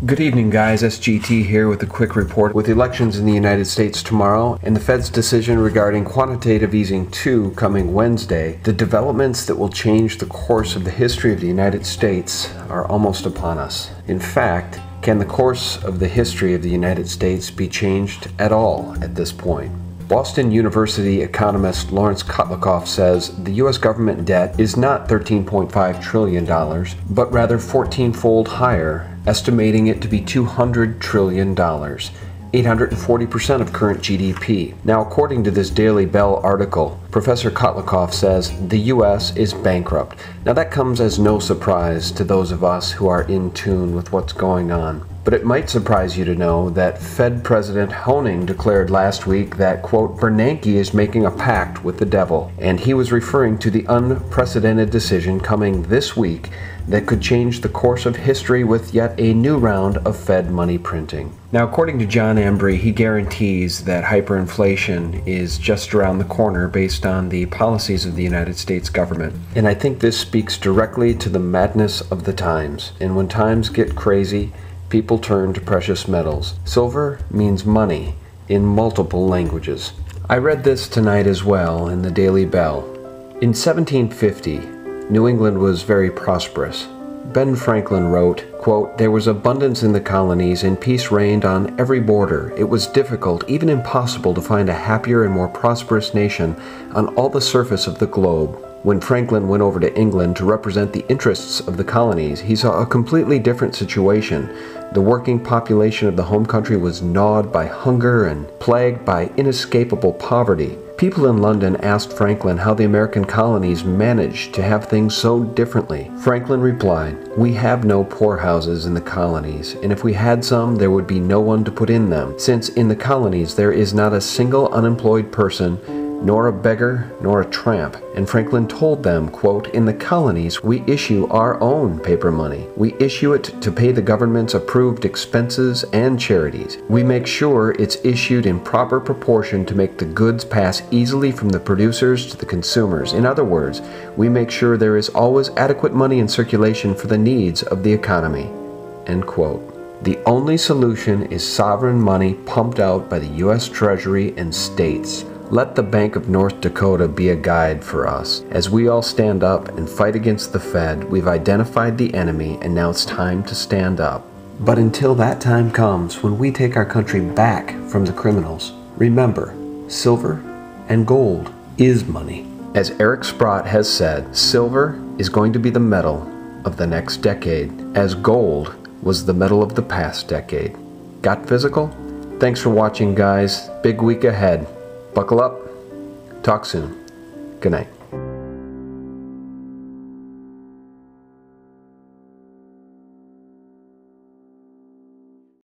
Good evening, guys. SGT here with a quick report. With elections in the United States tomorrow and the Fed's decision regarding quantitative easing 2 coming Wednesday, the developments that will change the course of the history of the United States are almost upon us. In fact, can the course of the history of the United States be changed at all at this point? Boston University economist Lawrence Kotlikoff says the U.S. government debt is not $13.5 trillion, but rather 14-fold higher, estimating it to be $200 trillion, 840% of current GDP. Now, according to this Daily Bell article, Professor Kotlikoff says the U.S. is bankrupt. Now, that comes as no surprise to those of us who are in tune with what's going on. But it might surprise you to know that Fed President Hoening declared last week that, quote, Bernanke is making a pact with the devil, and he was referring to the unprecedented decision coming this week that could change the course of history with yet a new round of Fed money printing. Now, according to John Embry, he guarantees that hyperinflation is just around the corner based on the policies of the United States government. And I think this speaks directly to the madness of the times. And when times get crazy, people turn to precious metals. Silver means money in multiple languages. I read this tonight as well in the Daily Bell. In 1750, New England was very prosperous. Ben Franklin wrote, quote, there was abundance in the colonies and peace reigned on every border. It was difficult, even impossible, to find a happier and more prosperous nation on all the surface of the globe. When Franklin went over to England to represent the interests of the colonies, he saw a completely different situation. The working population of the home country was gnawed by hunger and plagued by inescapable poverty. People in London asked Franklin how the American colonies managed to have things so differently. Franklin replied, we have no poorhouses in the colonies, and if we had some, there would be no one to put in them, since in the colonies there is not a single unemployed person, nor a beggar, nor a tramp. And Franklin told them, quote, in the colonies we issue our own paper money. We issue it to pay the government's approved expenses and charities. We make sure it's issued in proper proportion to make the goods pass easily from the producers to the consumers. In other words, we make sure there is always adequate money in circulation for the needs of the economy. End quote. The only solution is sovereign money pumped out by the U.S. Treasury and states. Let the Bank of North Dakota be a guide for us. As we all stand up and fight against the Fed, we've identified the enemy, and now it's time to stand up. But until that time comes, when we take our country back from the criminals, remember, silver and gold is money. As Eric Sprott has said, silver is going to be the metal of the next decade, as gold was the metal of the past decade. Got physical? Thanks for watching, guys. Big week ahead. Buckle up. Talk soon. Good night.